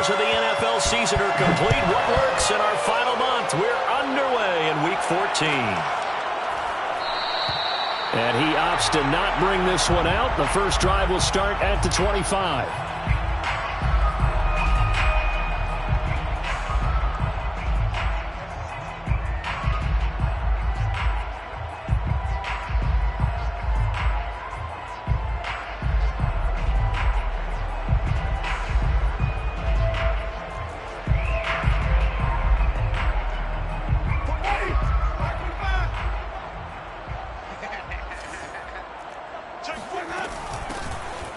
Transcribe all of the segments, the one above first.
quarters of the NFL season are complete. What works in our final month? We're underway in Week 14. And he opts to not bring this one out. The first drive will start at the 25.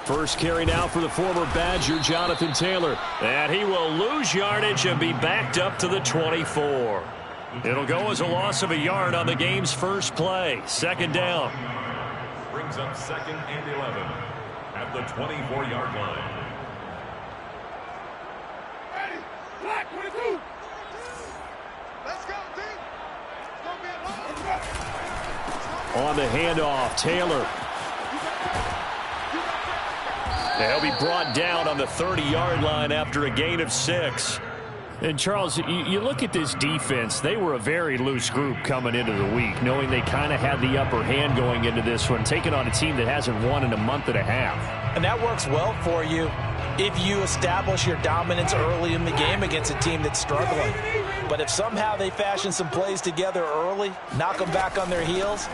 First carry now for the former Badger, Jonathan Taylor. And he will lose yardage and be backed up to the 24. It'll go as a loss of a yard on the game's first play. Second down. Brings up 2nd and 11 at the 24-yard line. Ready, black, 22. Let's go, team. On the handoff, Taylor. He'll be brought down on the 30-yard line after a gain of 6. And, Charles, you look at this defense. They were a very loose group coming into the week, knowing they kind of had the upper hand going into this one, taking on a team that hasn't won in a month and a half. And that works well for you if you establish your dominance early in the game against a team that's struggling. But if somehow they fashion some plays together early, knock them back on their heels,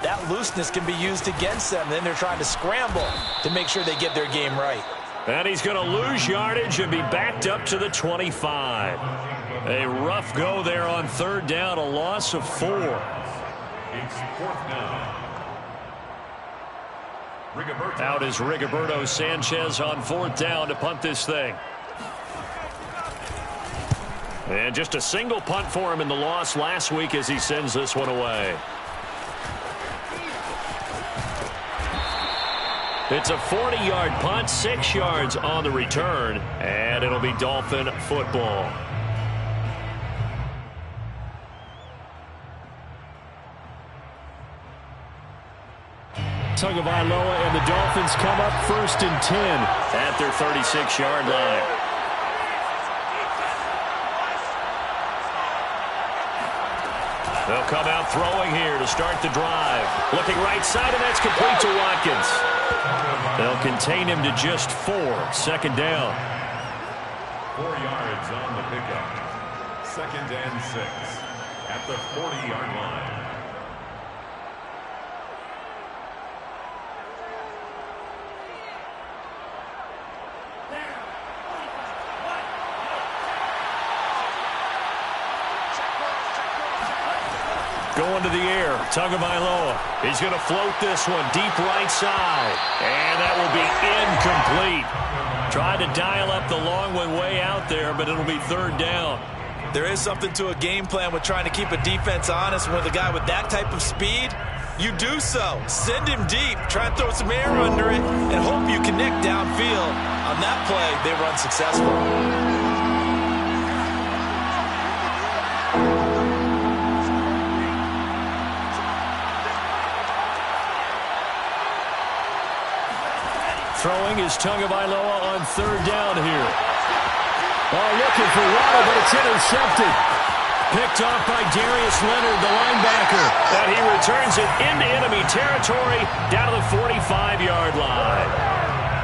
that looseness can be used against them. Then they're trying to scramble to make sure they get their game right. And he's going to lose yardage and be backed up to the 25. A rough go there on third down, a loss of 4. It's 4th down. Out is Rigoberto Sanchez on 4th down to punt this thing. And just a single punt for him in the loss last week as he sends this one away. It's a 40-yard punt, 6 yards on the return, and it'll be Dolphin football. Tagovailoa and the Dolphins come up 1st and 10 at their 36-yard line. They'll come out throwing here to start the drive. Looking right side, and that's complete to Watkins. They'll contain him to just 4. 2nd down. 4 yards on the pickup. 2nd and 6 at the 40-yard line. Going to the air, Tagovailoa. He's going to float this one deep right side. And that will be incomplete. Tried to dial up the long one way out there, but it'll be 3rd down. There is something to a game plan with trying to keep a defense honest. With a guy with that type of speed, you do so. Send him deep. Try and throw some air under it and hope you connect downfield. On that play, they run successful. Throwing is Tagovailoa on 3rd down here. Oh, looking for Waddle, but it's intercepted. Picked off by Darius Leonard, the linebacker. And he returns it into enemy territory down to the 45-yard line.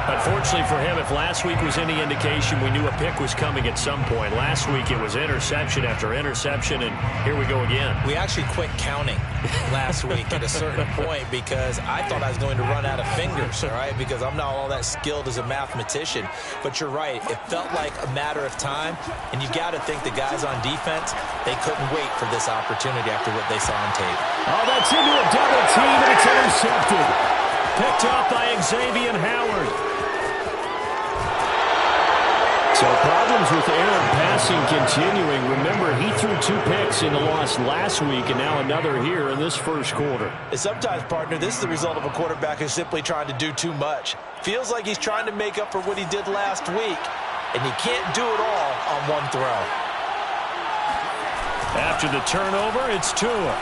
Unfortunately for him, if last week was any indication, we knew a pick was coming at some point. Last week it was interception after interception, and here we go again. We actually quit counting last week at a certain point because I thought I was going to run out of fingers, all right, because I'm not all that skilled as a mathematician. But you're right. It felt like a matter of time, and you got to think the guys on defense, they couldn't wait for this opportunity after what they saw on tape. Oh, that's into a double team, and it's intercepted. Picked off by Xavier Howard. So problems with Aaron passing continuing. Remember, he threw 2 picks in the loss last week and now another here in this first quarter. And sometimes, partner, this is the result of a quarterback who's simply trying to do too much. Feels like he's trying to make up for what he did last week, and he can't do it all on one throw. After the turnover, it's Tua.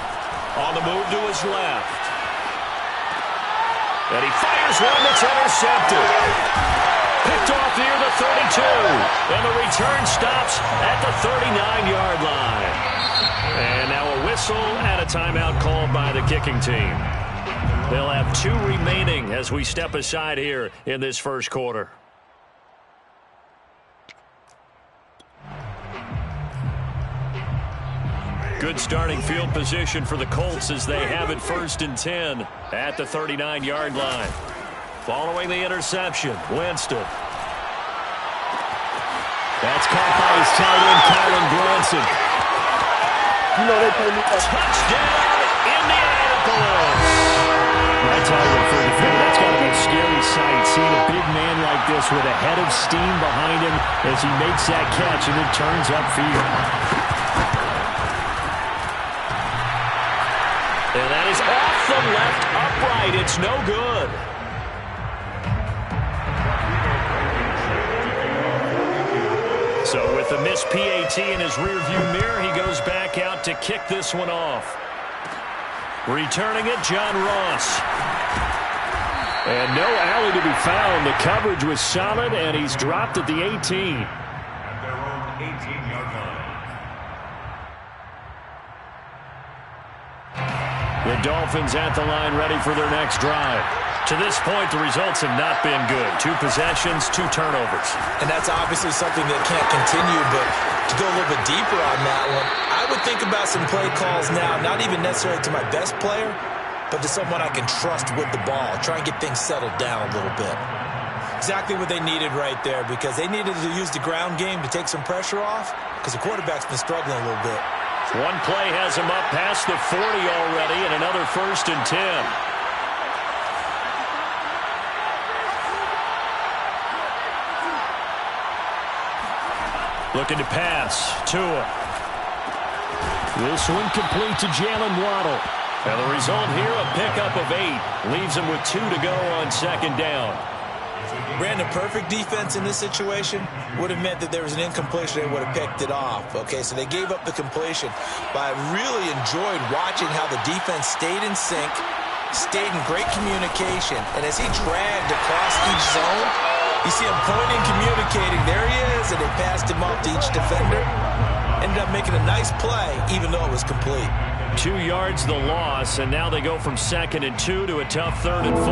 On the move to his left. And he fires one that's intercepted. Picked off near the 32. And the return stops at the 39-yard line. And now a whistle and a timeout called by the kicking team. They'll have 2 remaining as we step aside here in this first quarter. Good starting field position for the Colts as they have it 1st and 10 at the 39-yard line. Following the interception, Winston. That's caught by his tight end, Kyron Bronson. You know they play me. Touchdown, Indianapolis! I tell you, for a defender, that's got to be a scary sight, seeing a big man like this with a head of steam behind him as he makes that catch and then turns upfield. And that is off the left upright. It's no good. So with the missed PAT in his rearview mirror, he goes back out to kick this one off. Returning it, John Ross. And no alley to be found. The coverage was solid, and he's dropped at the 18. At their own 18-yard line. The Dolphins at the line ready for their next drive. To this point, the results have not been good. 2 possessions, 2 turnovers. And that's obviously something that can't continue, but to go a little bit deeper on that one, I would think about some play calls now, not even necessarily to my best player, but to someone I can trust with the ball. Try and get things settled down a little bit. Exactly what they needed right there, because they needed to use the ground game to take some pressure off, because the quarterback's been struggling a little bit. One play has him up past the 40 already, and another 1st and 10. Looking to pass. Tua. This one complete to Jalen Waddle. And the result here, a pickup of 8. Leaves him with 2 to go on 2nd down. Brandon, perfect defense in this situation would have meant that there was an incompletion. They would have picked it off. Okay, so they gave up the completion. But I really enjoyed watching how the defense stayed in sync, stayed in great communication. And as he dragged across each zone, you see him pointing, communicating. There he is, and they passed him off to each defender. Ended up making a nice play, even though it was complete. 2 yards the loss, and now they go from 2nd and 2 to a tough 3rd and 4.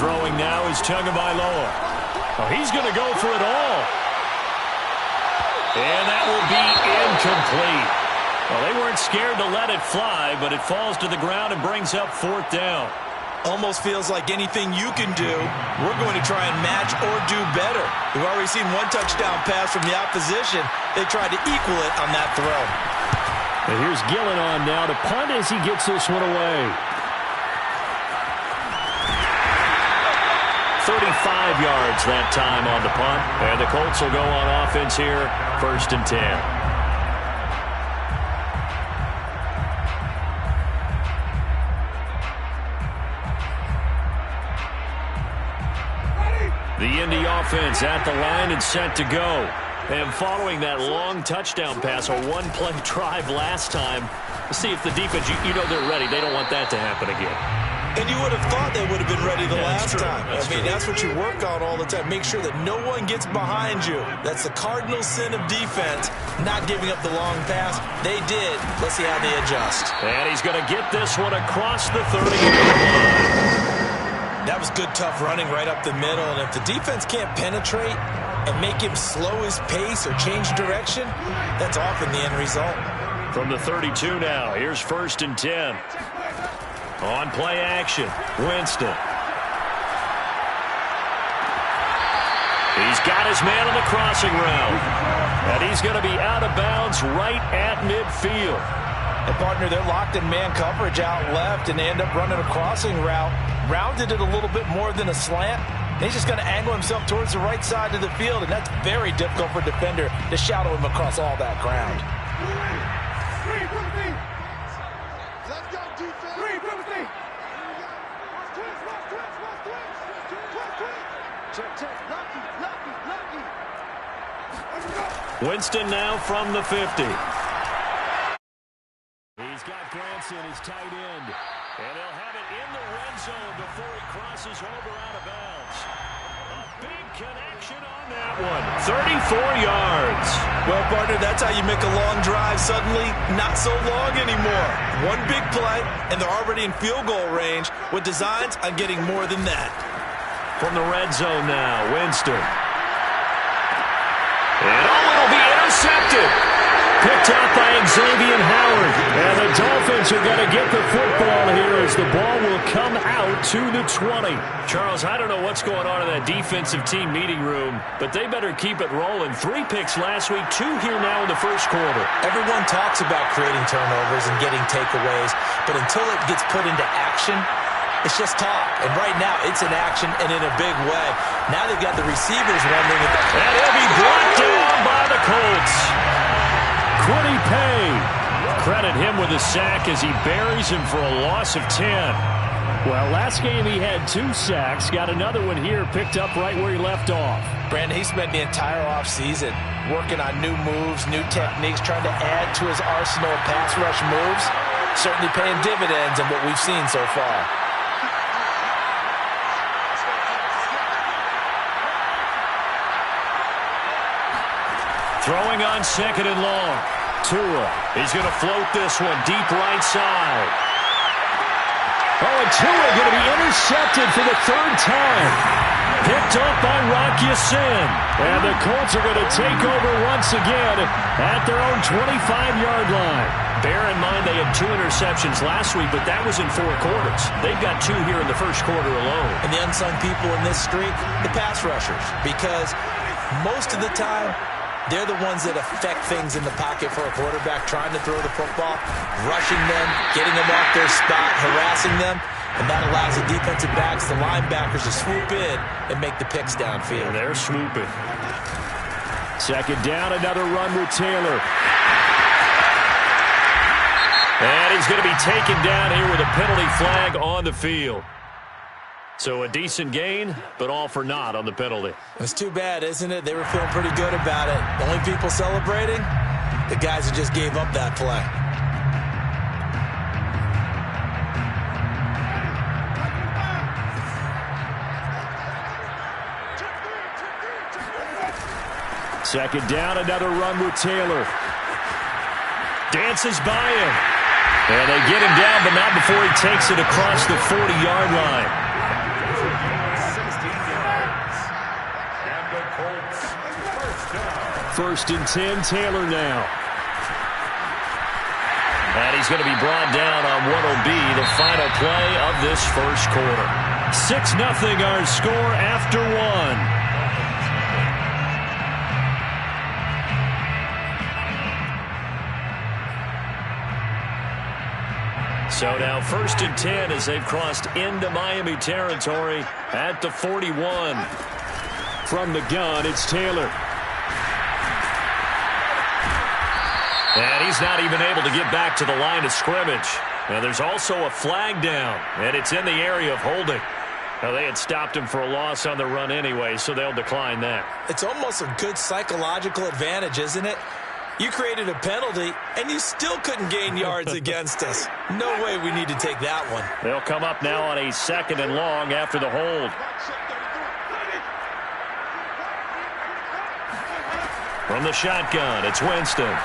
Throwing now is Tagovailoa. Oh, he's going to go for it all. And that will be incomplete. Well, they weren't scared to let it fly, but it falls to the ground and brings up 4th down. Almost feels like anything you can do, we're going to try and match or do better. We've already seen 1 touchdown pass from the opposition. They tried to equal it on that throw. And here's Gillen on now to punt as he gets this one away. 35 yards that time on the punt. And the Colts will go on offense here, 1st and 10. The Indy offense at the line and set to go. And following that long touchdown pass, a 1-play drive last time, let's see if the defense, you know they're ready. They don't want that to happen again. And you would have thought they would have been ready the last time. That's what you work on all the time. Make sure that no one gets behind you. That's the cardinal sin of defense, not giving up the long pass. They did. Let's see how they adjust. And he's going to get this one across the 30-yard line. That was good, tough running right up the middle. And if the defense can't penetrate and make him slow his pace or change direction, that's often the end result. From the 32 now, here's 1st and 10. On play action, Winston. He's got his man on the crossing route. And he's going to be out of bounds right at midfield. And, partner, they're locked in man coverage out left, and they end up running a crossing route. Rounded it a little bit more than a slant. He's just going to angle himself towards the right side of the field, and that's very difficult for a defender to shadow him across all that ground. Winston now from the 50. He's got Granson, his tight end. And he'll have zone before he crosses over out of bounds. A big connection on that one. 34 yards. Well, partner, that's how you make a long drive suddenly not so long anymore. One big play, and they're already in field goal range with designs on getting more than that. From the red zone now, Winston. And it'll be intercepted. Picked up by Xavier Howard. And the Dolphins are going to get the football here as the ball will come out to the 20. Charles, I don't know what's going on in that defensive team meeting room, but they better keep it rolling. 3 picks last week, 2 here now in the first quarter. Everyone talks about creating turnovers and getting takeaways, but until it gets put into action, it's just talk. And right now, it's in action and in a big way. Now they've got the receivers wondering if... And he'll be brought down by the Colts. Quiddy Pay. Credit him with a sack as he buries him for a loss of 10. Well, last game he had 2 sacks. Got another one here picked up right where he left off. Brandon, he spent the entire offseason working on new moves, new techniques, trying to add to his arsenal of pass rush moves. Certainly paying dividends in what we've seen so far. Throwing on 2nd and long. Tua. He's going to float this one deep right side. Oh, and Tua going to be intercepted for the 3rd time. Picked up by Rock Ya-Sin. And the Colts are going to take over once again at their own 25-yard line. Bear in mind they had 2 interceptions last week, but that was in 4 quarters. They've got 2 here in the first quarter alone. And the unsung people in this streak, the pass rushers. Because most of the time, they're the ones that affect things in the pocket for a quarterback, trying to throw the football, rushing them, getting them off their spot, harassing them, and that allows the defensive backs, the linebackers, to swoop in and make the picks downfield. And they're swooping. 2nd down, another run with Taylor. And he's going to be taken down here with a penalty flag on the field. So a decent gain, but all for naught on the penalty. It's too bad, isn't it? They were feeling pretty good about it. The only people celebrating, the guys who just gave up that play. Second down, another run with Taylor. Dances by him. And they get him down, but not before he takes it across the 40-yard line. First and 10, Taylor now. And he's going to be brought down on what will be the final play of this first quarter. 6-0 our score after 1. So now 1st and 10 as they've crossed into Miami territory at the 41. From the gun, it's Taylor. And he's not even able to get back to the line of scrimmage. Now there's also a flag down, and it's in the area of holding. Now they had stopped him for a loss on the run anyway, so they'll decline that. It's almost a good psychological advantage, isn't it? You created a penalty, and you still couldn't gain yards against us. No way we need to take that one. They'll come up now on a 2nd and long after the hold. From the shotgun, it's Winston.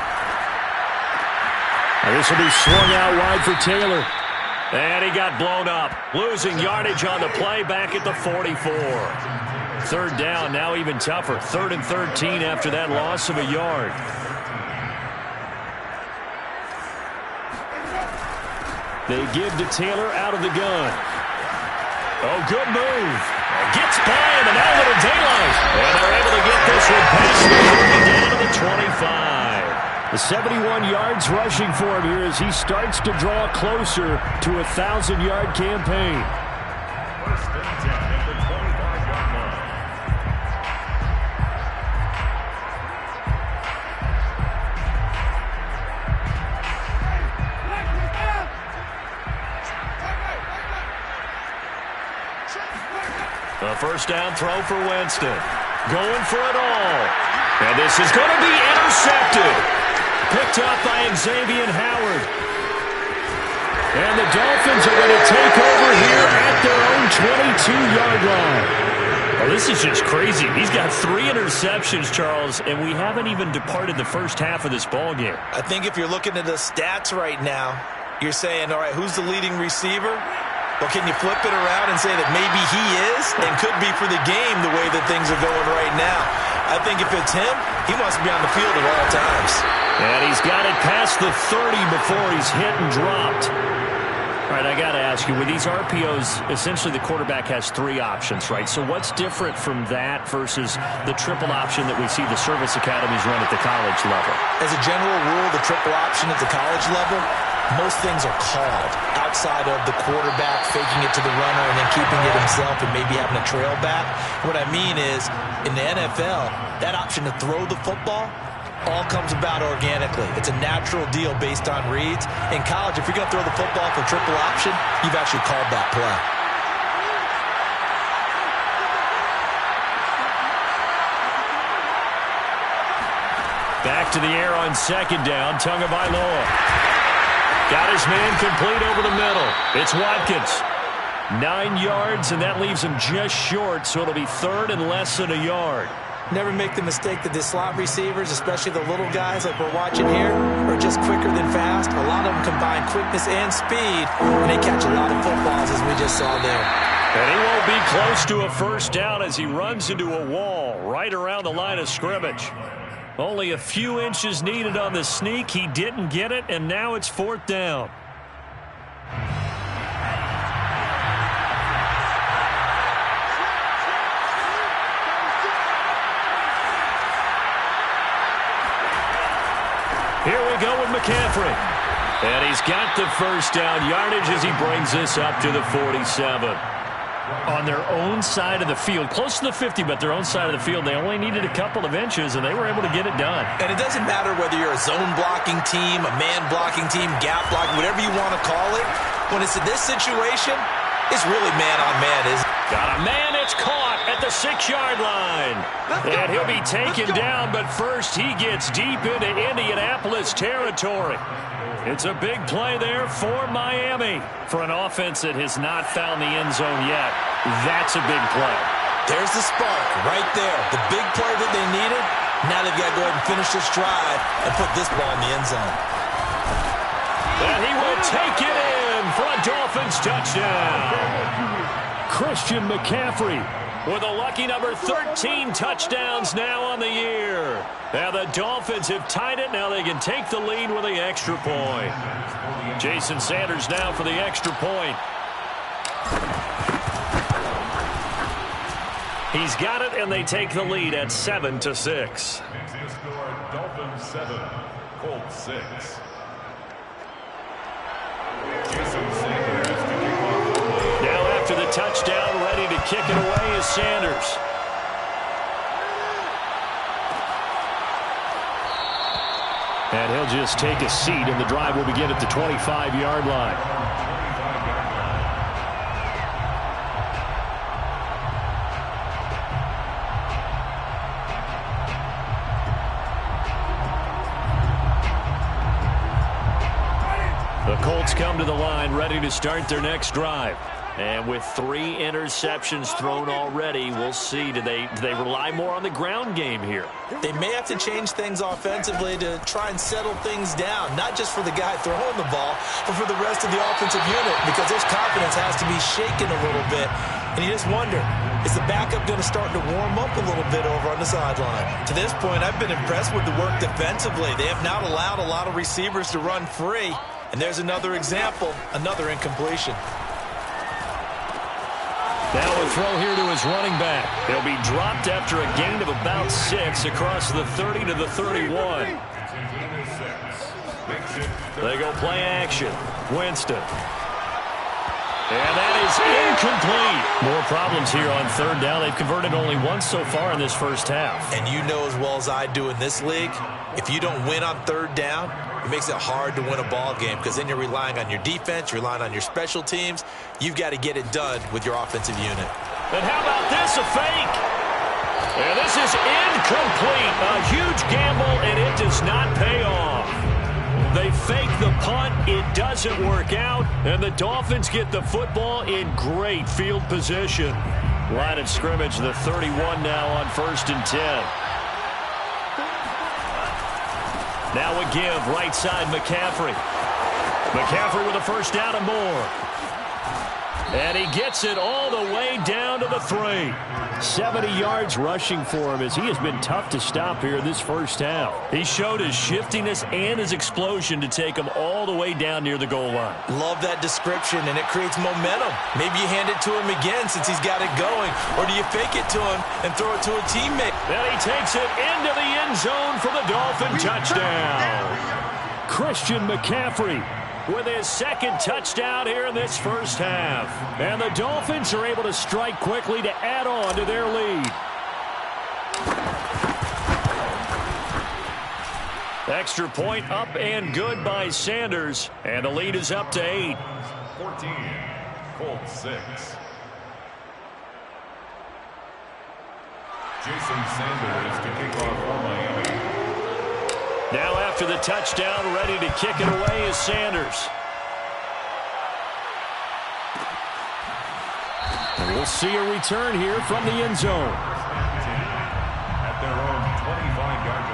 And this will be swung out wide for Taylor. And he got blown up. Losing yardage on the play back at the 44. 3rd down, now even tougher. 3rd and 13 after that loss of a yard. They give to Taylor out of the gun. Oh, good move. Gets by him, and now a little daylight. And they're able to get this one past the 30 down to the 25. The 71 yards rushing for him here as he starts to draw closer to a 1,000-yard campaign. 1st and 10 at the 25-yard line. A 1st down throw for Winston. Going for it all. And this is going to be intercepted. Picked up by Xavier Howard. And the Dolphins are going to take over here at their own 22-yard line. Well, this is just crazy. He's got 3 interceptions, Charles, and we haven't even departed the first half of this ball game. I think if you're looking at the stats right now, you're saying, all right, who's the leading receiver? Well, can you flip it around and say that maybe he is and could be for the game the way that things are going right now? I think if it's him, he wants to be on the field at all times. And he's got it past the 30 before he's hit and dropped. All right, I got to ask you, with these RPOs, essentially the quarterback has 3 options, right? So what's different from that versus the triple option that we see the service academies run at the college level? As a general rule, the triple option at the college level, most things are called outside of the quarterback faking it to the runner and then keeping it himself and maybe having a trail back. What I mean is, in the NFL, that option to throw the football all comes about organically. It's a natural deal based on reads. In college, if you're going to throw the football for triple option, you've actually called that play. Back to the air on second down, Tagovailoa. Got his man complete over the middle. It's Watkins. 9 yards, and that leaves him just short, so it'll be 3rd and less than a yard. Never make the mistake that the slot receivers, especially the little guys like we're watching here, are just quicker than fast. A lot of them combine quickness and speed, and they catch a lot of footballs, as we just saw there. And he won't be close to a first down as he runs into a wall right around the line of scrimmage. Only a few inches needed on the sneak. He didn't get it, and now it's 4th down. Here we go with McCaffrey. And he's got the first down yardage as he brings this up to the 47. On their own side of the field, close to the 50, but their own side of the field, they only needed a couple of inches, and they were able to get it done. And it doesn't matter whether you're a zone blocking team, a man blocking team, gap blocking, whatever you want to call it. When it's in this situation, it's really man-on-man, isn't it? Got a man, it's caught at the 6-yard line. And he'll be taken down, but first he gets deep into Indianapolis territory. It's a big play there for Miami. For an offense that has not found the end zone yet, that's a big play. There's the spark right there. The big play that they needed. Now they've got to go ahead and finish this drive and put this ball in the end zone. And he will take it in for a Dolphins touchdown. Christian McCaffrey with a lucky number 13 touchdowns now on the year. Now the Dolphins have tied it. Now they can take the lead with the extra point. Jason Sanders now for the extra point. He's got it, and they take the lead at 7-6. Dolphins 7, Colts 6. Now after the touchdown, ready to kick it away is Sanders. And he'll just take a seat, and the drive will begin at the 25-yard line. The Colts come to the line, ready to start their next drive. And with 3 interceptions thrown already, we'll see. Do they rely more on the ground game here? They may have to change things offensively to try and settle things down, not just for the guy throwing the ball, but for the rest of the offensive unit, because their confidence has to be shaken a little bit. And you just wonder, is the backup going to start to warm up a little bit over on the sideline? To this point, I've been impressed with the work defensively. They have not allowed a lot of receivers to run free. And there's another example, another incompletion. Now a throw here to his running back. He'll be dropped after a gain of about 6 across the 30 to the 31. They go play action. Winston. And that is incomplete. More problems here on 3rd down. They've converted only once so far in this first half. And you know as well as I do in this league, if you don't win on 3rd down, it makes it hard to win a ball game because then you're relying on your defense, you're relying on your special teams. You've got to get it done with your offensive unit. And how about this, a fake? And this is incomplete. A huge gamble, and it does not pay off. They fake the punt. It does doesn't work out, and the Dolphins get the football in great field position. Line of scrimmage, the 31 now on 1st and 10. Now a give, right side, McCaffrey. McCaffrey with a first down and more. And he gets it all the way down to the 3. 70 yards rushing for him as he has been tough to stop here this first half. He showed his shiftiness and his explosion to take him all the way down near the goal line. Love that description, and it creates momentum. Maybe you hand it to him again since he's got it going, or do you fake it to him and throw it to a teammate? Then he takes it into the end zone for the Dolphin touchdown. Christian McCaffrey with his second touchdown here in this first half. And the Dolphins are able to strike quickly to add on to their lead. Extra point up and good by Sanders. And the lead is up to 8. 14, Colts 6. Jason Sanders to kick off for Miami. Now after the touchdown, ready to kick it away is Sanders. And we'll see a return here from the end zone. At their own 25-yard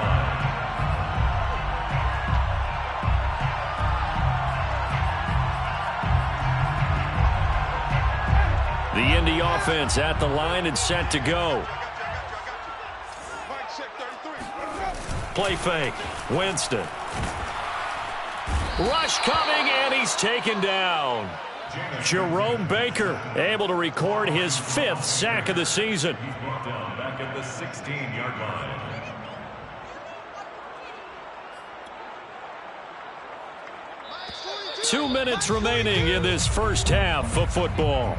line. The Indy offense at the line and set to go. Play fake. Winston. Rush coming, and he's taken down. Jerome Baker able to record his 5th sack of the season. He's brought down back at the 16-yard line. Two minutes remaining in this first half of football.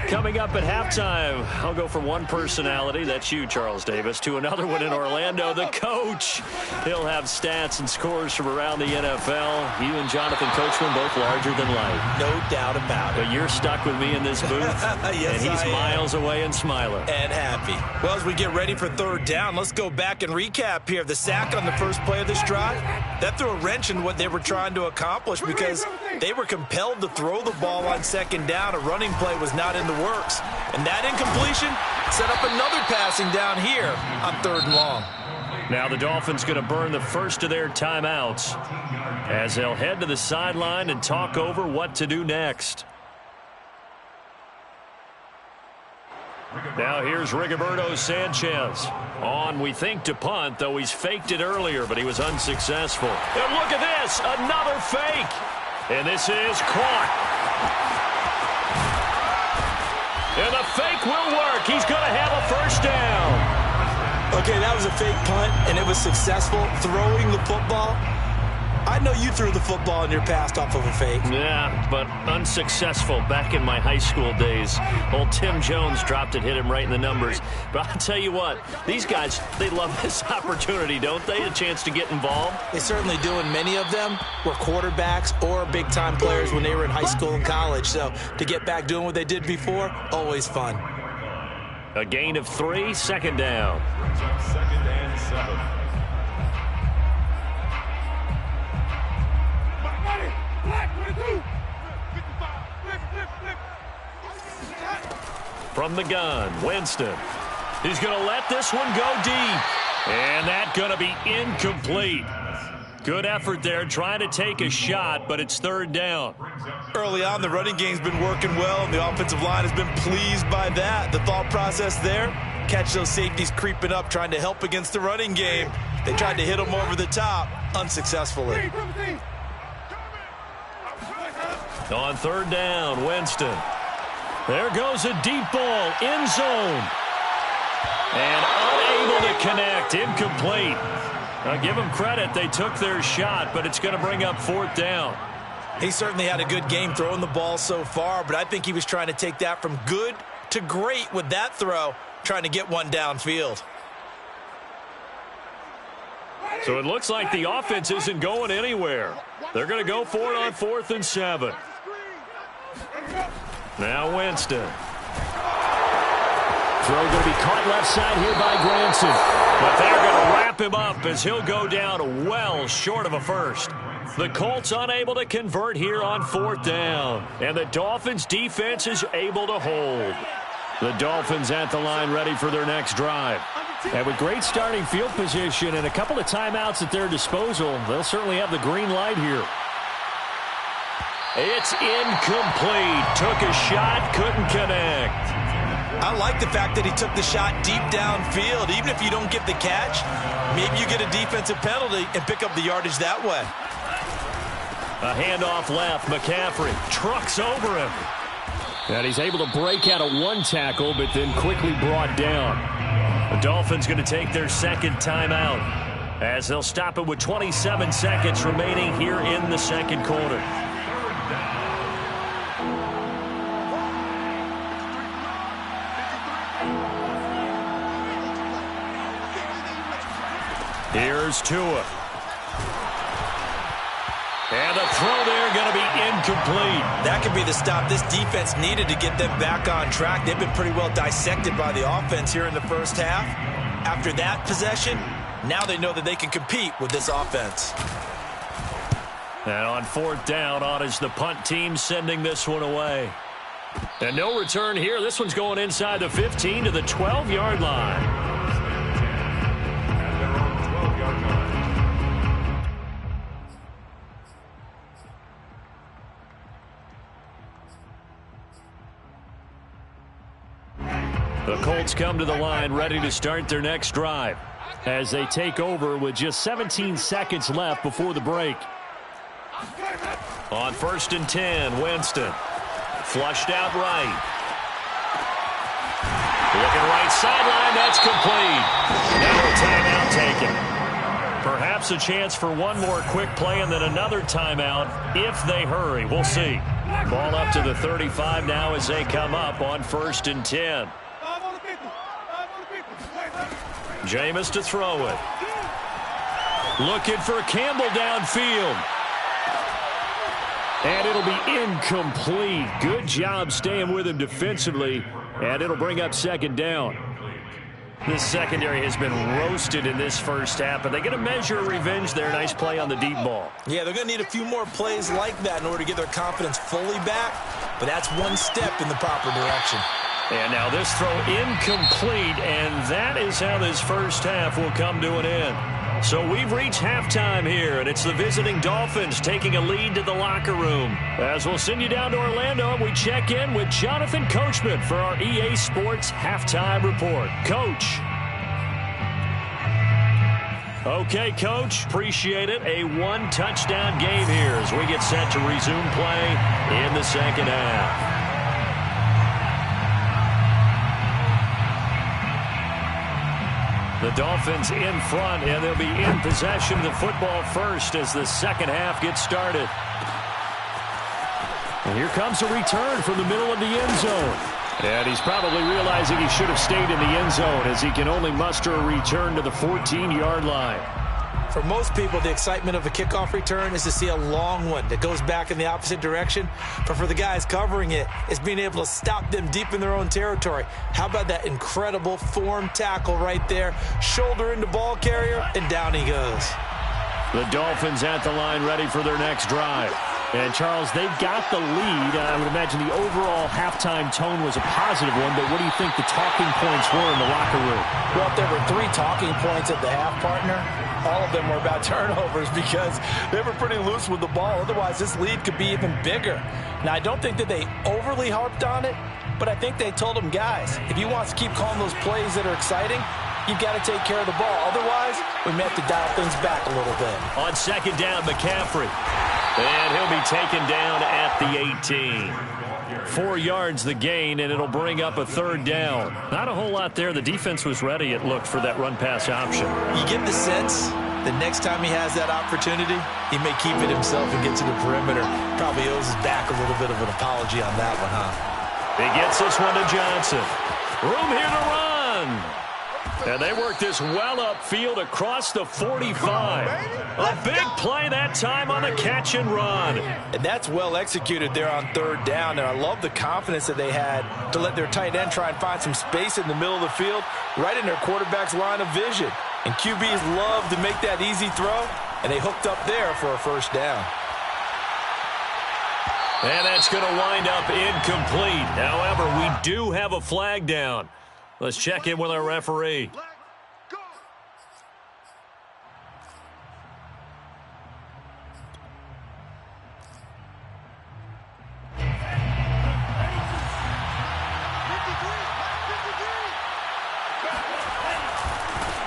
Coming up at halftime, I'll go from one personality, that's you, Charles Davis, to another one in Orlando, the coach. He'll have stats and scores from around the NFL. You and Jonathan Coachman both larger than life. No doubt about it. But you're stuck with me in this booth, yes, and he's miles away and smiling. And happy. Well, as we get ready for third down, let's go back and recap here. The sack on the first play of this drive, that threw a wrench in what they were trying to accomplish because they were compelled to throw the ball on second down. A running play was not in the works. And that incompletion set up another passing down here on 3rd and long. Now the Dolphins going to burn the first of their timeouts as they'll head to the sideline and talk over what to do next. Now here's Rigoberto Sanchez. On, we think, to punt, though he's faked it earlier, but he was unsuccessful. And look at this, another fake. And this is caught. And the fake will work. He's going to have a first down. Okay, that was a fake punt, and it was successful throwing the football. I know you threw the football in your past off of a fake. Yeah, but unsuccessful back in my high school days. Old Tim Jones dropped it, hit him right in the numbers. But I'll tell you what, these guys, they love this opportunity, don't they? A chance to get involved. They certainly do, and many of them were quarterbacks or big-time players when they were in high school and college. So to get back doing what they did before, always fun. A gain of 3, second down. Brings up 2nd and 7. From the gun, Winston. He's going to let this one go deep. And that's going to be incomplete. Good effort there, trying to take a shot, but it's 3rd down. Early on, the running game's been working well, and the offensive line has been pleased by that. The thought process there, catch those safeties creeping up, trying to help against the running game. They tried to hit them over the top, unsuccessfully. On 3rd down, Winston. There goes a deep ball, end zone. And unable to connect, incomplete. Now give them credit, they took their shot, but it's going to bring up 4th down. He certainly had a good game throwing the ball so far, but I think he was trying to take that from good to great with that throw, trying to get one downfield. So it looks like the offense isn't going anywhere. They're going to go for it on 4th and 7. Now Winston. Throw going to be caught left side here by Granson. But they're going to wrap him up as he'll go down well short of a first. The Colts unable to convert here on 4th down. And the Dolphins defense is able to hold. The Dolphins at the line ready for their next drive. And with great starting field position and a couple of timeouts at their disposal, they'll certainly have the green light here. It's incomplete. Took a shot, couldn't connect. I like the fact that he took the shot deep downfield. Even if you don't get the catch, maybe you get a defensive penalty and pick up the yardage that way. A handoff left. McCaffrey trucks over him. And he's able to break out of one tackle, but then quickly brought down. The Dolphins going to take their second timeout as they'll stop it with 27 seconds remaining here in the second quarter. Here's Tua. And the throw there going to be incomplete. That could be the stop this defense needed to get them back on track. They've been pretty well dissected by the offense here in the first half. After that possession, now they know that they can compete with this offense. And on 4th down, on is the punt team sending this one away. And no return here. This one's going inside the 15 to the 12-yard line. The Colts come to the line ready to start their next drive as they take over with just 17 seconds left before the break. On 1st and 10, Winston. Flushed out right. Looking right sideline, that's complete. Now a timeout taken. Perhaps a chance for one more quick play and then another timeout if they hurry. We'll see. Ball up to the 35 now as they come up on 1st and 10. Jameis to throw it. Looking for Campbell downfield. And it'll be incomplete. Good job staying with him defensively. And it'll bring up 2nd down. This secondary has been roasted in this first half, but they're going to measure revenge there. Nice play on the deep ball. Yeah, they're going to need a few more plays like that in order to get their confidence fully back. But that's one step in the proper direction. And now this throw incomplete, and that is how this first half will come to an end. So we've reached halftime here, and it's the visiting Dolphins taking a lead to the locker room. As we'll send you down to Orlando, we check in with Jonathan Coachman for our EA Sports Halftime Report. Coach. Okay, Coach, appreciate it. A one-touchdown game here as we get set to resume play in the second half. The Dolphins in front, and they'll be in possession of the football first as the second half gets started. And here comes a return from the middle of the end zone. And he's probably realizing he should have stayed in the end zone as he can only muster a return to the 14-yard line. For most people, the excitement of a kickoff return is to see a long one that goes back in the opposite direction. But for the guys covering it, it's being able to stop them deep in their own territory. How about that incredible form tackle right there? Shoulder into ball carrier, and down he goes. The Dolphins at the line ready for their next drive. And, Charles, they've got the lead. I would imagine the overall halftime tone was a positive one, but what do you think the talking points were in the locker room? Well, if there were 3 talking points at the half, partner, all of them were about turnovers because they were pretty loose with the ball. Otherwise, this lead could be even bigger. Now, I don't think that they overly harped on it, but I think they told them, guys, if you want to keep calling those plays that are exciting, you've got to take care of the ball. Otherwise, we may have to dial things back a little bit. On 2nd down, McCaffrey. And he'll be taken down at the 18. 4 yards the gain, and it'll bring up a 3rd down. Not a whole lot there. The defense was ready, it looked, for that run-pass option. You get the sense the next time he has that opportunity, he may keep it himself and get to the perimeter. Probably owes his back a little bit of an apology on that one, huh? He gets this one to Johnson. Room here to run. And they work this well upfield across the 45. A big play that time on the catch and run. And that's well executed there on third down. And I love the confidence that they had to let their tight end try and find some space in the middle of the field, right in their quarterback's line of vision. And QBs love to make that easy throw, and they hooked up there for a first down. And that's going to wind up incomplete. However, we do have a flag down. Let's check in with our referee.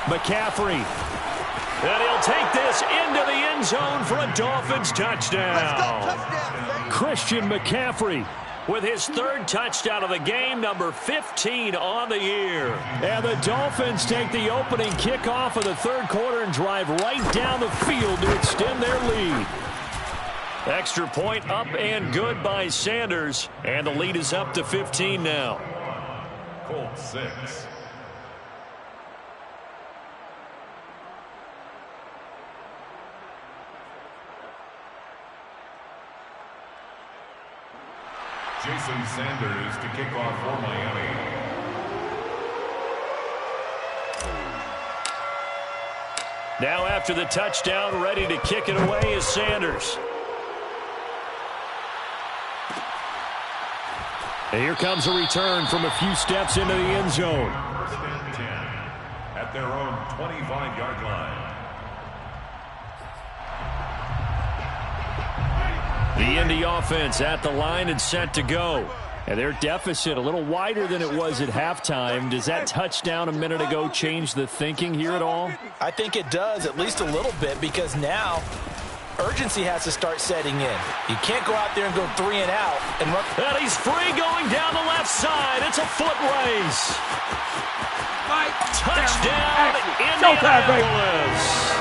McCaffrey. And he'll take this into the end zone for a Dolphins touchdown. Let's go, touchdown, Christian McCaffrey with his third touchdown of the game, number 15 on the year. And the Dolphins take the opening kickoff of the third quarter and drive right down the field to extend their lead. Extra point up and good by Sanders. And the lead is up to 15 now. Colts 6. Jason Sanders to kick off for Miami. Now after the touchdown, ready to kick it away is Sanders. And here comes a return from a few steps into the end zone. First and 10 at their own 25-yard line. The Indy offense at the line and set to go. And their deficit a little wider than it was at halftime. Does that touchdown a minute ago change the thinking here at all? I think it does, at least a little bit, because now urgency has to start setting in. You can't go out there and go 3 and out and run. And he's free going down the left side. It's a foot race. Touchdown, Indianapolis.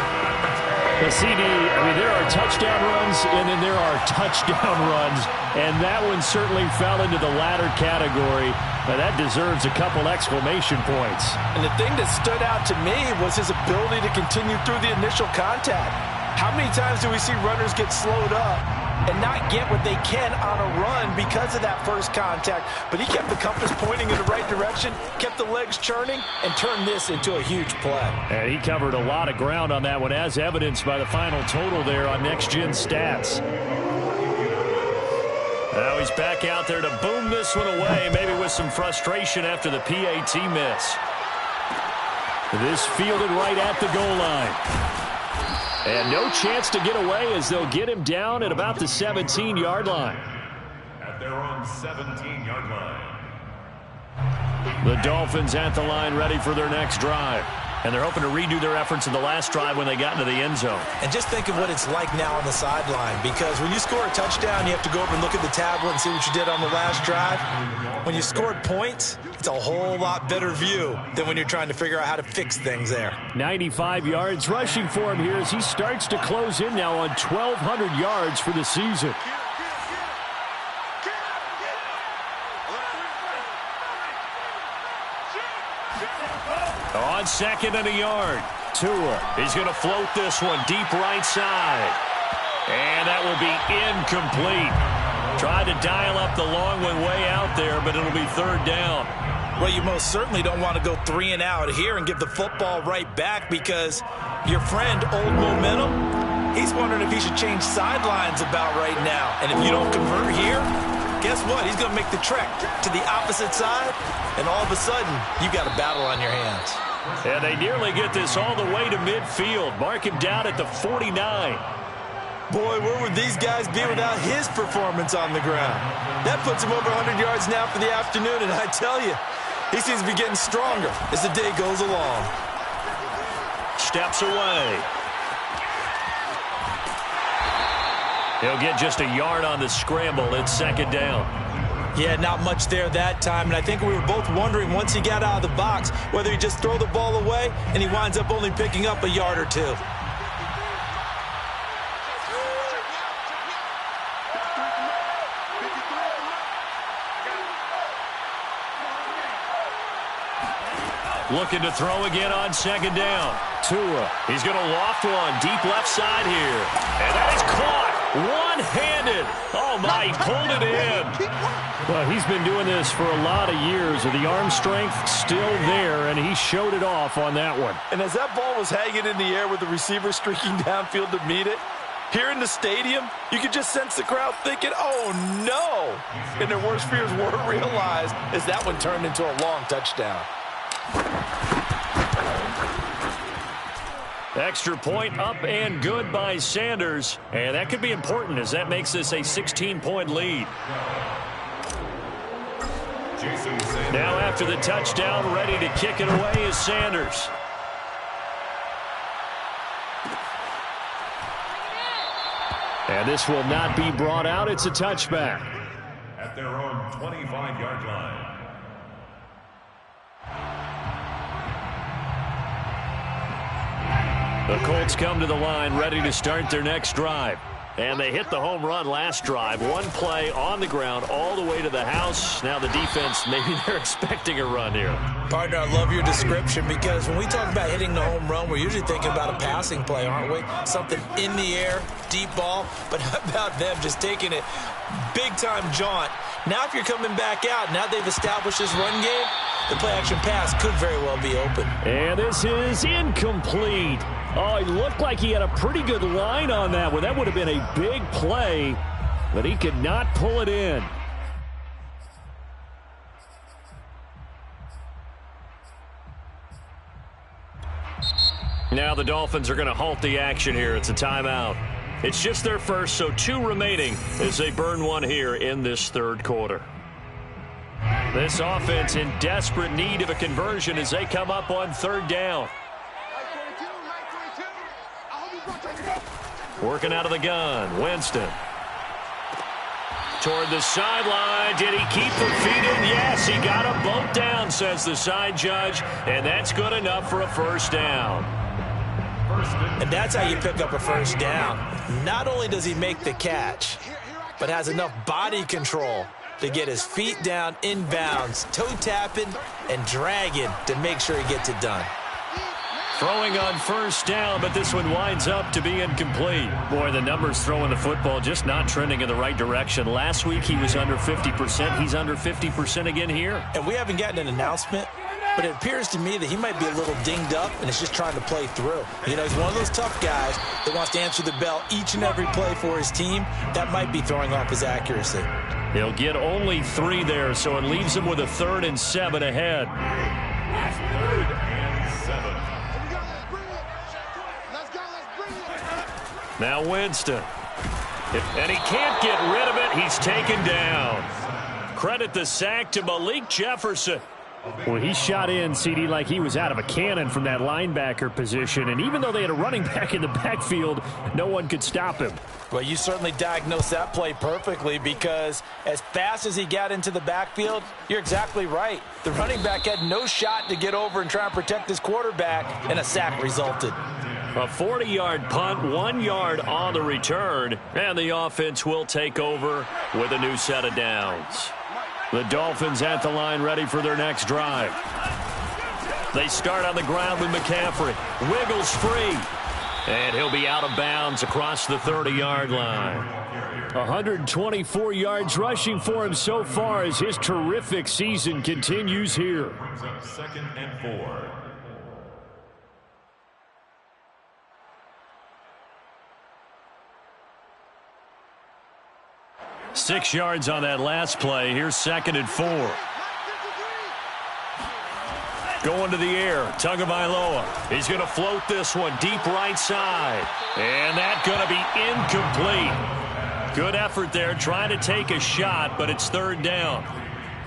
The CD, there are touchdown runs, and then there are touchdown runs, and that one certainly fell into the latter category. Now, that deserves a couple exclamation points. And the thing that stood out to me was his ability to continue through the initial contact. How many times do we see runners get slowed up and not get what they can on a run because of that first contact? But he kept the compass pointing in the right direction, kept the legs churning, and turned this into a huge play. And he covered a lot of ground on that one, as evidenced by the final total there on Next Gen Stats. Now he's back out there to boom this one away, maybe with some frustration after the PAT miss. This fielded right at the goal line. And no chance to get away as they'll get him down at about the 17-yard line. At their own 17-yard line. The Dolphins at the line ready for their next drive. And they're hoping to redo their efforts in the last drive when they got into the end zone. And just think of what it's like now on the sideline, because when you score a touchdown, you have to go over and look at the tablet and see what you did on the last drive. When you scored points, it's a whole lot better view than when you're trying to figure out how to fix things there. 95 yards rushing for him here as he starts to close in now on 1,200 yards for the season. On second and a yard, Tua. He's going to float this one deep right side. And that will be incomplete. Tried to dial up the long one way out there, but it'll be third down. Well, you most certainly don't want to go 3 and out here and give the football right back, because your friend, Old Momentum, he's wondering if he should change sidelines about right now. And if you don't convert here, guess what? He's going to make the trek to the opposite side, and all of a sudden, you've got a battle on your hands. And they nearly get this all the way to midfield. Mark him down at the 49. Boy, where would these guys be without his performance on the ground? That puts him over 100 yards now for the afternoon, and I tell you, he seems to be getting stronger as the day goes along. Steps away. He'll get just a yard on the scramble. It's second down. Yeah, not much there that time, and I think we were both wondering once he got out of the box whether he just throw the ball away and he winds up only picking up a yard or two. Looking to throw again on second down. Tua. He's going to loft one deep left side here. And that is caught one-handed. Oh, my, he pulled it in. Well, he's been doing this for a lot of years. The arm strength still there, and he showed it off on that one. And as that ball was hanging in the air with the receiver streaking downfield to meet it, here in the stadium, you could just sense the crowd thinking, oh, no. And their worst fears weren't realized as that one turned into a long touchdown. Extra point up and good by Sanders. And that could be important as that makes this a 16-point lead. Now after the touchdown, ready to kick it away is Sanders. And this will not be brought out. It's a touchback. At their own 25-yard line. The Colts come to the line ready to start their next drive. And they hit the home run last drive. One play on the ground all the way to the house. Now the defense, maybe they're expecting a run here. Partner, I love your description because when we talk about hitting the home run, we're usually thinking about a passing play, aren't we? Something in the air, deep ball. But how about them just taking it big-time jaunt? Now if you're coming back out, now they've established this run game, the play-action pass could very well be open. And this is incomplete. Oh, he looked like he had a pretty good line on that one. That would have been a big play, but he could not pull it in. Now the Dolphins are going to halt the action here. It's a timeout. It's just their first, so 2 remaining as they burn one here in this third quarter. This offense in desperate need of a conversion as they come up on third down. Working out of the gun, Winston. Toward the sideline. Did he keep the feet in? Yes, he got them both down, says the side judge. And that's good enough for a first down. And that's how you pick up a first down. Not only does he make the catch, but has enough body control to get his feet down inbounds, toe tapping and dragging to make sure he gets it done. Throwing on first down, but this one winds up to be incomplete. Boy, the numbers throwing the football just not trending in the right direction. Last week he was under 50%. He's under 50% again here. And we haven't gotten an announcement, but it appears to me that he might be a little dinged up and is just trying to play through. You know, he's one of those tough guys that wants to answer the bell each and every play for his team. That might be throwing off his accuracy. He'll get only 3 there, so it leaves him with a 3rd and 7 ahead. 3rd and 7. Now Winston. And he can't get rid of it. He's taken down. Credit the sack to Malik Jefferson. Well, he shot in, CD, like he was out of a cannon from that linebacker position. And even though they had a running back in the backfield, no one could stop him. Well, you certainly diagnosed that play perfectly because as fast as he got into the backfield, you're exactly right. The running back had no shot to get over and try and protect his quarterback, and a sack resulted. A 40-yard punt, 1 yard on the return, and the offense will take over with a new set of downs. The Dolphins at the line ready for their next drive. They start on the ground with McCaffrey. Wiggles free. And he'll be out of bounds across the 30-yard line. 124 yards rushing for him so far as his terrific season continues here. 2nd and 4. Six yards on that last play. Here's 2nd and 4. Going to the air. Tagovailoa. He's going to float this one deep right side. And that's going to be incomplete. Good effort there trying to take a shot, but it's 3rd down.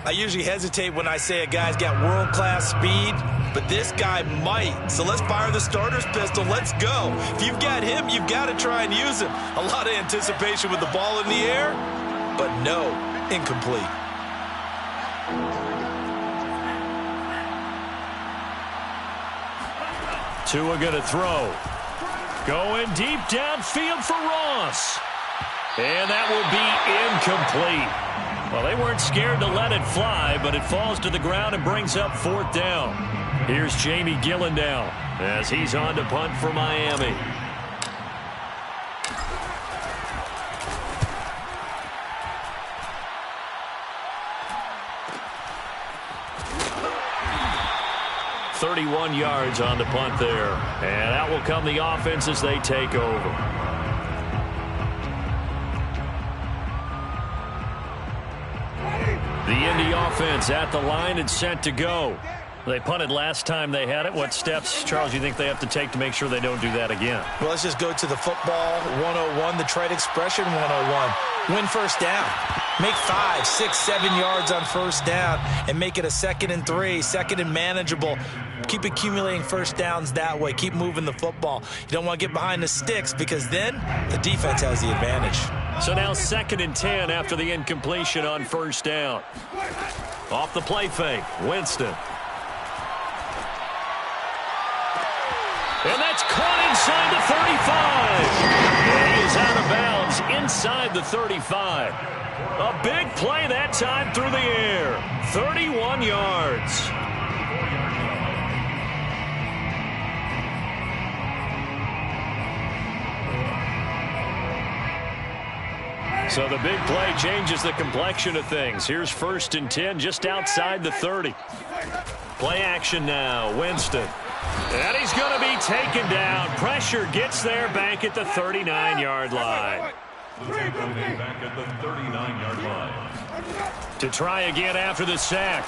I usually hesitate when I say a guy's got world-class speed, but this guy might. So let's fire the starter's pistol. Let's go. If you've got him, you've got to try and use him. A lot of anticipation with the ball in the air, but no, incomplete. Tua going to throw. Going deep downfield for Ross. And that will be incomplete. Well, they weren't scared to let it fly, but it falls to the ground and brings up 4th down. Here's Jamie Gillen now as he's on to punt for Miami. "31 yards on the punt there. And out will come the offense as they take over. The Indy offense at the line and set to go. They punted last time they had it. What steps, Charles, you think they have to take to make sure they don't do that again? Well, let's just go to the football 101, the trade expression 101. Win first down. Make 5, 6, 7 yards on first down and make it a 2nd and 3, 2nd and manageable. Keep accumulating first downs that way. Keep moving the football. You don't want to get behind the sticks because then the defense has the advantage. So now 2nd and 10 after the incompletion on first down. Off the play fake, Winston. And that's caught inside the 35. And he is out of bounds inside the 35. A big play that time through the air. 31 yards. So the big play changes the complexion of things. Here's 1st and 10 just outside the 30. Play action now, Winston. And he's going to be taken down. Pressure gets there back at the 39-yard line. Back at the 39-yard line. To try again after the sack.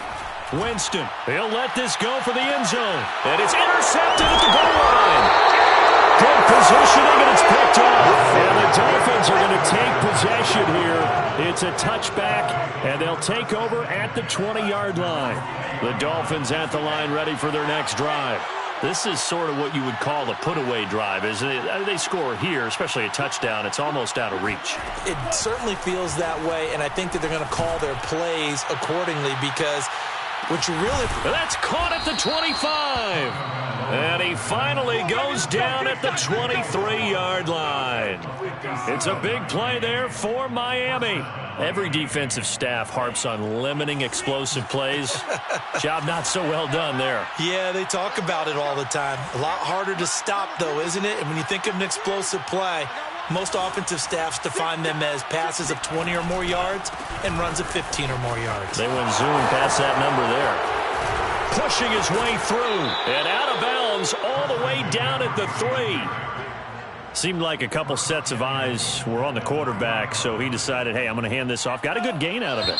Winston, he'll let this go for the end zone. And it's intercepted at the goal line. Good positioning, and it's picked off. And the Dolphins are going to take possession here. It's a touchback, and they'll take over at the 20-yard line. The Dolphins at the line ready for their next drive. This is sort of what you would call a put-away drive. As they score here, especially a touchdown, it's almost out of reach. It certainly feels that way, and I think that they're going to call their plays accordingly because what you really... That's caught at the 25. And he finally goes down at the 23-yard line. It's a big play there for Miami. Every defensive staff harps on limiting explosive plays. Job not so well done there. Yeah, they talk about it all the time. A lot harder to stop, though, isn't it? And when you think of an explosive play, most offensive staffs define them as passes of 20 or more yards and runs of 15 or more yards. They went zoom past that number there. Pushing his way through and out of bounds all the way down at the 3. Seemed like a couple sets of eyes were on the quarterback, so he decided, hey, I'm going to hand this off. Got a good gain out of it.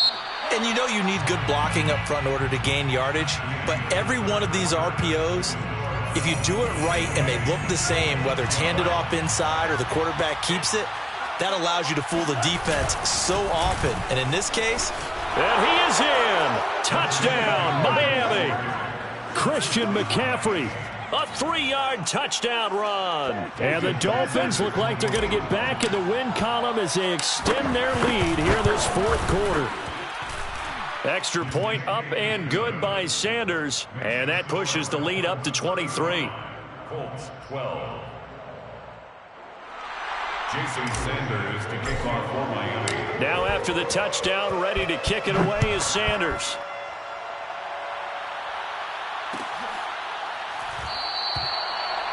And you know you need good blocking up front in order to gain yardage, but every one of these RPOs, if you do it right and they look the same, whether it's handed off inside or the quarterback keeps it, that allows you to fool the defense so often. And in this case... And he is in. Touchdown, Miami. Christian McCaffrey, a 3-yard touchdown run. And the Dolphins look like they're going to get back in the win column as they extend their lead here this 4th quarter. Extra point up and good by Sanders. And that pushes the lead up to 23. Colts 12. Jason Sanders to kick off for Miami. Now after the touchdown, ready to kick it away is Sanders.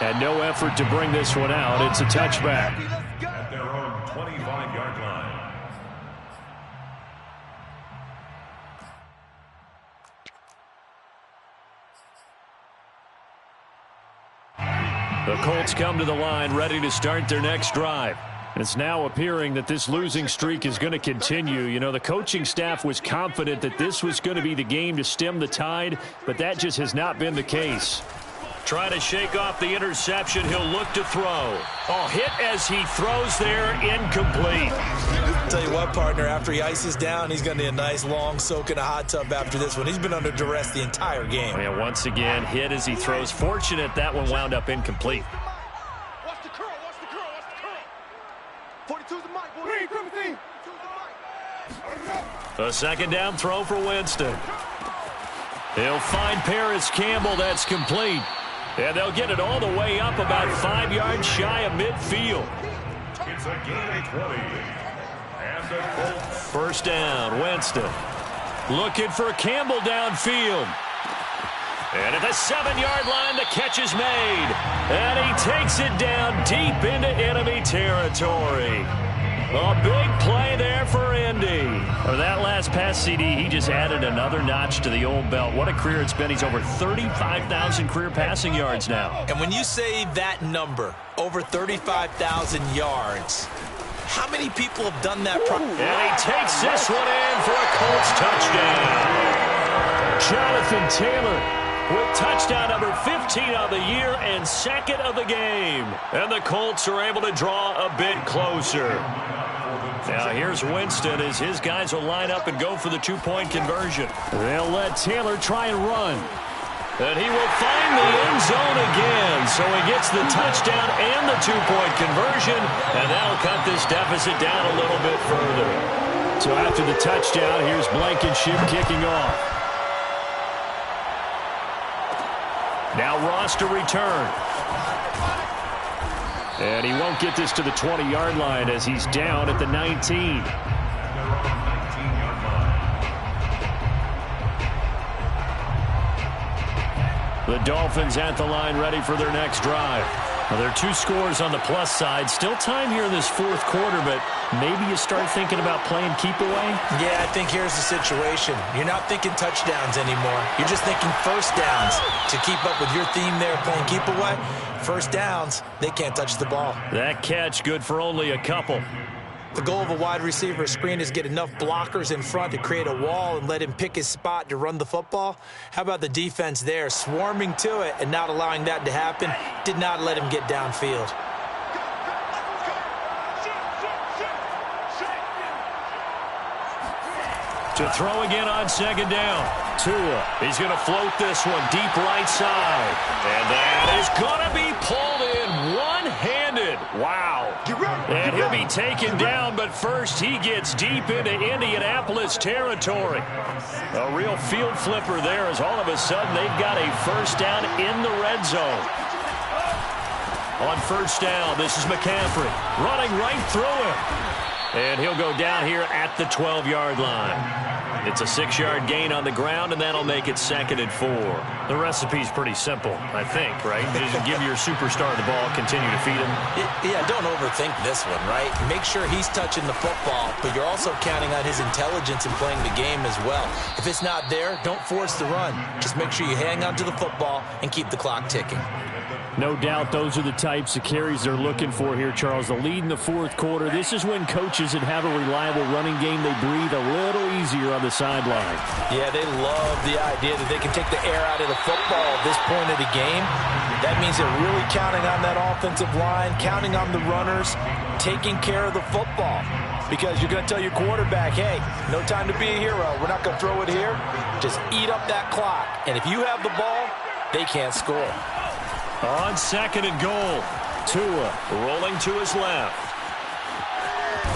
And no effort to bring this one out. It's a touchback. At their own 25-yard line. The Colts come to the line ready to start their next drive. It's now appearing that this losing streak is going to continue. You know, the coaching staff was confident that this was going to be the game to stem the tide, but that just has not been the case. Trying to shake off the interception, he'll look to throw. Oh, hit as he throws there, incomplete. Tell you what, partner, after he ices down, he's going to need a nice long soak in a hot tub after this one. He's been under duress the entire game. Yeah, once again, hit as he throws. Fortunate that one wound up incomplete. Watch the curl, watch the curl, watch the curl. 42's the mic, boy. Reed, come team. 42's the mic. A second down throw for Winston. He'll find Paris Campbell. That's complete. And they'll get it all the way up about 5 yards shy of midfield. It's a gain of 20. And First down, Winston. Looking for Campbell downfield. And at the 7-yard line, the catch is made. And he takes it down deep into enemy territory. A big play there for Indy. Or that last pass CD, he just added another notch to the old belt. What a career it's been. He's over 35,000 career passing yards now. And when you say that number, over 35,000 yards, how many people have done that? And he takes this one in for a Colts touchdown. Jonathan Taylor with touchdown number 15 of the year and second of the game. And the Colts are able to draw a bit closer. Now here's Winston as his guys will line up and go for the two-point conversion. They'll let Taylor try and run. And he will find the end zone again. So he gets the touchdown and the two-point conversion. And that'll cut this deficit down a little bit further. So after the touchdown, here's Blankenship kicking off. Now Ross to return. And he won't get this to the 20-yard line as he's down at the 19. The Dolphins at the line ready for their next drive. Well, there are 2 scores on the plus side. Still time here in this fourth quarter, but maybe you start thinking about playing keep away? Yeah, I think here's the situation. You're not thinking touchdowns anymore. You're just thinking first downs. To keep up with your theme there, playing keep away, first downs, they can't touch the ball. That catch good for only a couple. The goal of a wide receiver screen is get enough blockers in front to create a wall and let him pick his spot to run the football. How about the defense there, swarming to it and not allowing that to happen? Did not let him get downfield. To throw again on second down. Tua. He's going to float this one deep right side. And that is going to be pulled in one-handed. Wow. And he'll be taken down, but first he gets deep into Indianapolis territory. A real field flipper there as all of a sudden they've got a first down in the red zone. On first down, this is McCaffrey running right through him. And he'll go down here at the 12-yard line. It's a 6-yard gain on the ground, and that'll make it 2nd and 4. The recipe's pretty simple, I think, right? Just give your superstar the ball, continue to feed him. Yeah, don't overthink this one, right? Make sure he's touching the football, but you're also counting on his intelligence in playing the game as well. If it's not there, don't force the run. Just make sure you hang on to the football and keep the clock ticking. No doubt those are the types of carries they're looking for here, Charles. The lead in the fourth quarter. This is when coaches that have a reliable running game, they breathe a little easier on the sideline. Yeah, they love the idea that they can take the air out of the football at this point of the game. That means they're really counting on that offensive line, counting on the runners, taking care of the football. Because you're going to tell your quarterback, hey, no time to be a hero. We're not going to throw it here. Just eat up that clock. And if you have the ball, they can't score. On 2nd and goal, Tua rolling to his left.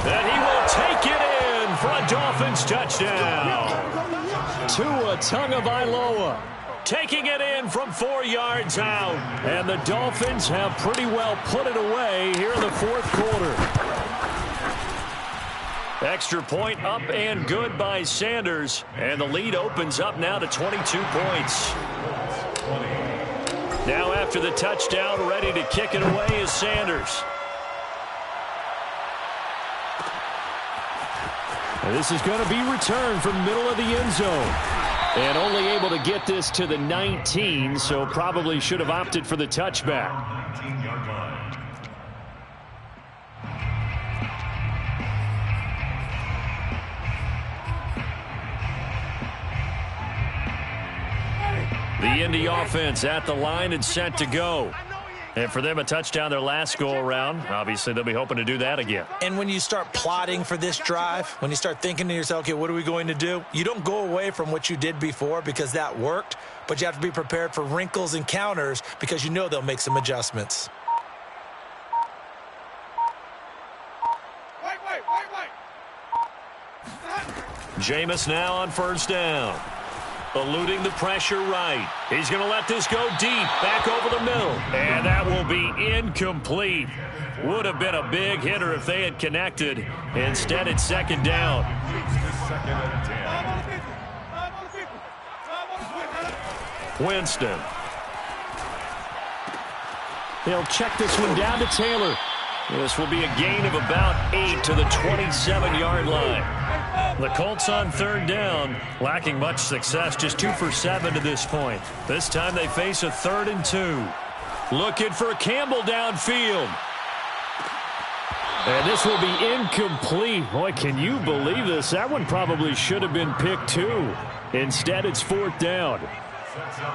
And he will take it in for a Dolphins touchdown. Tua Tagovailoa taking it in from 4 yards out. And the Dolphins have pretty well put it away here in the fourth quarter. Extra point up and good by Sanders. And the lead opens up now to 22 points. Now after the touchdown, ready to kick it away is Sanders. And this is going to be returned from middle of the end zone. And only able to get this to the 19, so probably should have opted for the touchback. The Indy offense at the line and set to go. And for them, a touchdown their last go-around. Obviously, they'll be hoping to do that again. And when you start plotting for this drive, when you start thinking to yourself, okay, what are we going to do? You don't go away from what you did before because that worked, but you have to be prepared for wrinkles and counters because you know they'll make some adjustments. Jameis now on first down. Eluding the pressure right. He's going to let this go deep, back over the middle. And that will be incomplete. Would have been a big hitter if they had connected. Instead, it's second down. Second and 10. Winston. They'll check this one down to Taylor. This will be a gain of about 8 to the 27-yard line. The Colts on third down, lacking much success, just 2 for 7 to this point. This time they face a 3rd and 2. Looking for Campbell downfield. And this will be incomplete. Boy, can you believe this? That one probably should have been picked too. Instead, it's 4th down.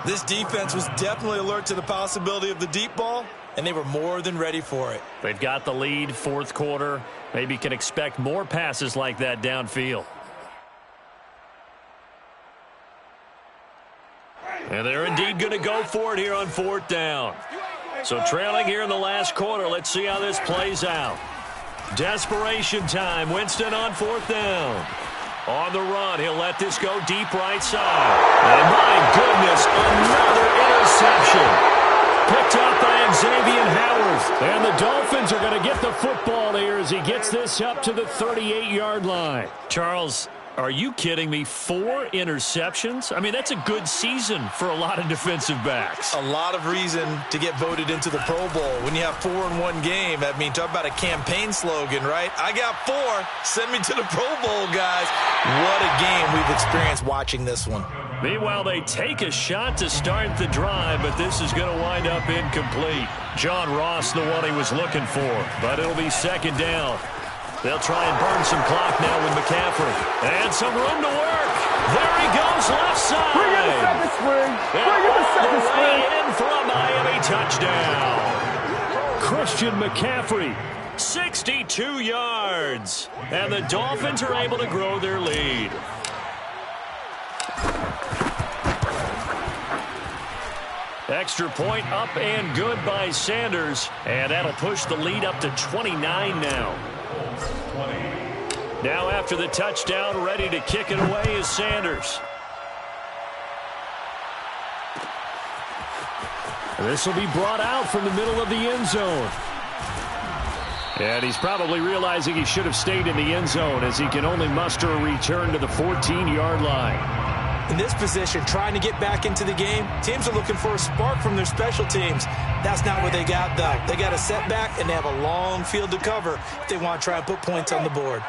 This defense was definitely alert to the possibility of the deep ball, and they were more than ready for it. They've got the lead, 4th quarter. Maybe can expect more passes like that downfield. And they're indeed going to go for it here on 4th down. So trailing here in the last quarter. Let's see how this plays out. Desperation time. Winston on 4th down. On the run, he'll let this go deep right side. And my goodness, another interception. Picked up by Xavier Howard. And the Dolphins are going to get the football here as he gets this up to the 38-yard line. Charles, are you kidding me? 4 interceptions? I mean, that's a good season for a lot of defensive backs. A lot of reason to get voted into the Pro Bowl. When you have 4 in one game, I mean, talk about a campaign slogan, right? I got 4. Send me to the Pro Bowl, guys. What a game we've experienced watching this one. Meanwhile, they take a shot to start the drive, but this is going to wind up incomplete. John Ross, the one he was looking for, but it'll be second down. They'll try and burn some clock now with McCaffrey. And some room to work. There he goes, left side. Bring in the second string. Bring in the second string. In for a Miami touchdown. Christian McCaffrey, 62 yards. And the Dolphins are able to grow their lead. Extra point up and good by Sanders. And that'll push the lead up to 29 now. Now after the touchdown, ready to kick it away is Sanders. This will be brought out from the middle of the end zone. And he's probably realizing he should have stayed in the end zone as he can only muster a return to the 14-yard line. In this position, trying to get back into the game, teams are looking for a spark from their special teams. That's not what they got, though. They got a setback, and they have a long field to cover if they want to try and put points on the board.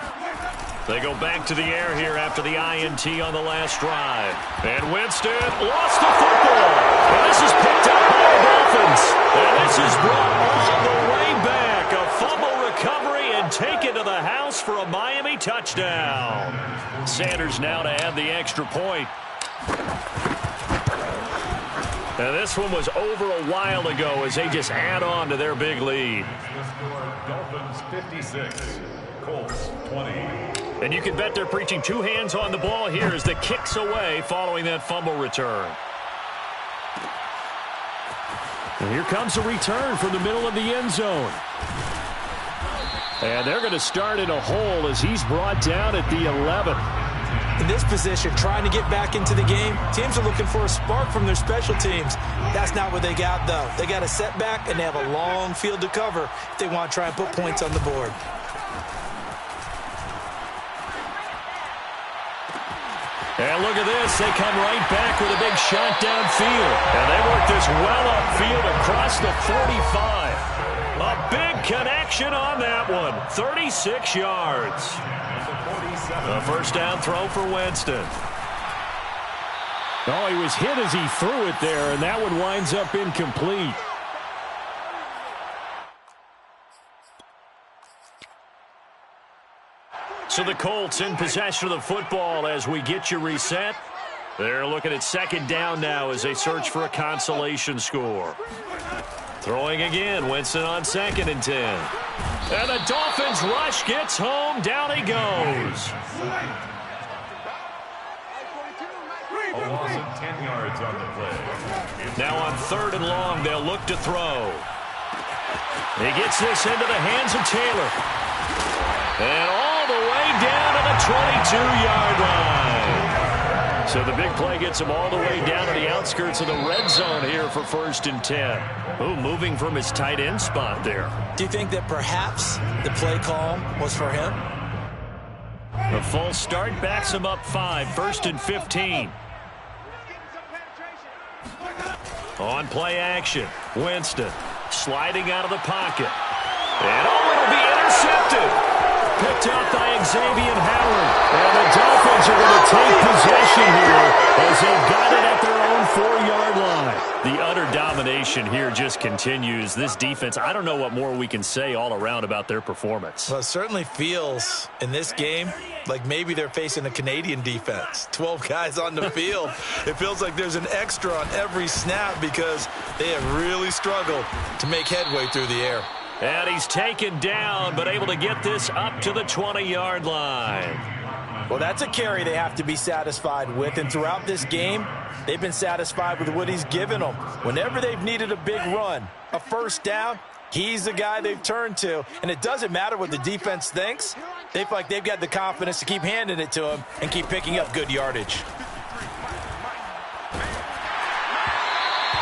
They go back to the air here after the INT on the last drive. And Winston lost the football. And this is picked up by the Dolphins. And this is brought all the way back. A fumble recovery and taken to the house for a Miami touchdown. Sanders now to add the extra point. And this one was over a while ago as they just add on to their big lead. Dolphins 56, Colts 20. And you can bet they're preaching 2 hands on the ball here as the kick's away following that fumble return. And here comes a return from the middle of the end zone. And they're going to start in a hole as he's brought down at the 11. In this position, trying to get back into the game, teams are looking for a spark from their special teams. That's not what they got, though. They got a setback, and they have a long field to cover if they want to try and put points on the board. And look at this. They come right back with a big shot downfield. And they work this well upfield across the 45. A big connection on that one. 36 yards. A first down throw for Winston. Oh, he was hit as he threw it there, and that one winds up incomplete. So the Colts in possession of the football as we get you reset. They're looking at second down now as they search for a consolation score. Throwing again, Winston on 2nd and 10. And the Dolphins rush gets home. Down he goes. A loss of 10 yards on the play. Now on 3rd and long, they'll look to throw. He gets this into the hands of Taylor. And all the way down to the 22-yard line. So the big play gets him all the way down to the outskirts of the red zone here for 1st and 10. Oh, moving from his tight end spot there. Do you think that perhaps the play call was for him? A false start backs him up 5, 1st and 15. On play action, Winston sliding out of the pocket. And it'll be intercepted. Picked up by Xavier Howard. And the Dolphins are going to take possession here as they've got it at their own 4-yard line. The utter domination here just continues. This defense, I don't know what more we can say all around about their performance. Well, it certainly feels in this game like maybe they're facing a Canadian defense. 12 guys on the field. It feels like there's an extra on every snap because they have really struggled to make headway through the air. And he's taken down, but able to get this up to the 20-yard line. Well, that's a carry they have to be satisfied with. And throughout this game, they've been satisfied with what he's given them. Whenever they've needed a big run, a first down, he's the guy they've turned to. And it doesn't matter what the defense thinks. They feel like they've got the confidence to keep handing it to him and keep picking up good yardage.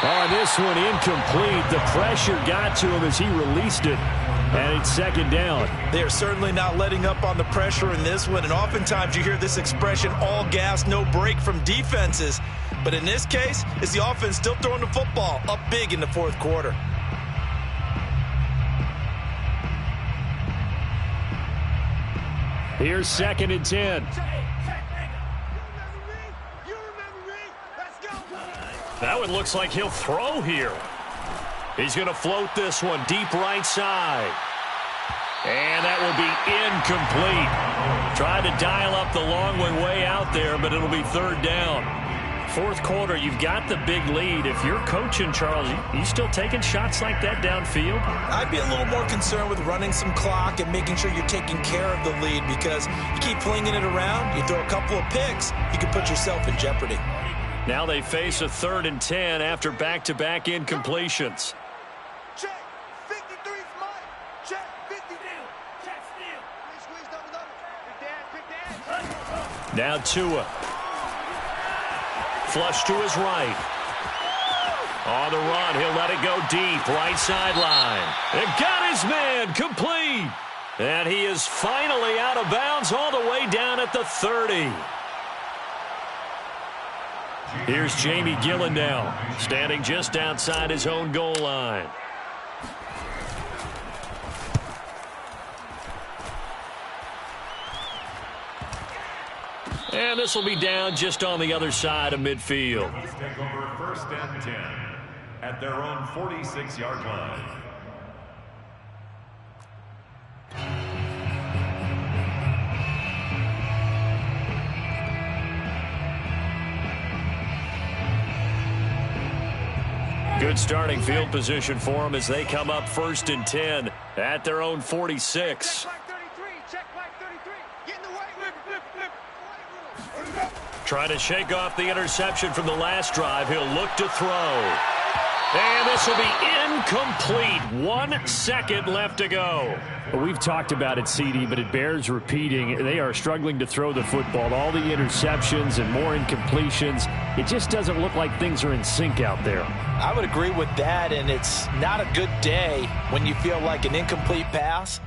On this one, incomplete. The pressure got to him as he released it. And it's 2nd down. They are certainly not letting up on the pressure in this one. And oftentimes you hear this expression, all gas, no break from defenses. But in this case, it's the offense still throwing the football up big in the 4th quarter. Here's 2nd and 10. That one looks like he'll throw here. He's going to float this one deep right side. And that will be incomplete. Tried to dial up the long one way out there, but it'll be 3rd down. 4th quarter, you've got the big lead. If you're coaching, Charles, you still taking shots like that downfield? I'd be a little more concerned with running some clock and making sure you're taking care of the lead because you keep flinging it around, you throw a couple of picks, you can put yourself in jeopardy. Now they face a 3rd and 10 after back-to-back incompletions. Check. 53 Mike. Check. 50. Check steal. Squeeze double. Pick that. Now Tua. Flush to his right. On the run, he'll let it go deep. Right sideline. And got his man complete. And he is finally out of bounds all the way down at the 30. Here's Jamie Gillen now, standing just outside his own goal line. And this will be down just on the other side of midfield. Let's take over 1st and 10 at their own 46-yard line. Good starting field position for them as they come up 1st and 10 at their own 46. Trying to shake off the interception from the last drive. He'll look to throw. And this will be incomplete. 1 second left to go. Well, we've talked about it, CD, but it bears repeating. They are struggling to throw the football. All the interceptions and more incompletions. It just doesn't look like things are in sync out there. I would agree with that, and it's not a good day when you feel like an incomplete pass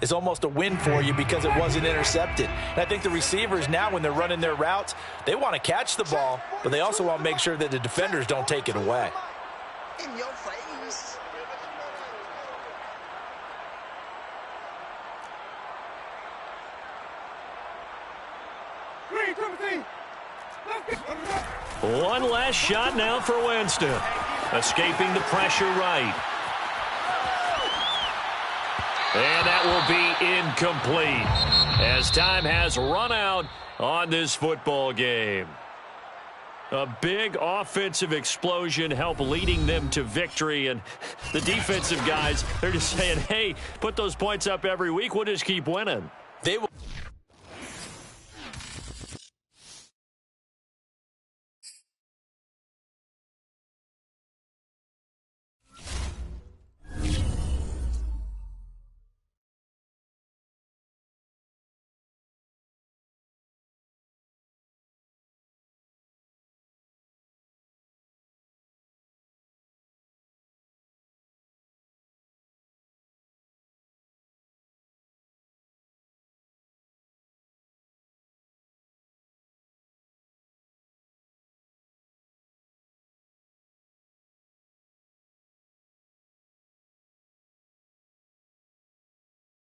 is almost a win for you because it wasn't intercepted. And I think the receivers now, when they're running their routes, they want to catch the ball, but they also want to make sure that the defenders don't take it away. In your face. One last shot now for Winston. Escaping the pressure right. And that will be incomplete as time has run out on this football game. A big offensive explosion helped leading them to victory. And the defensive guys, they're just saying, hey, put those points up every week. We'll just keep winning. They will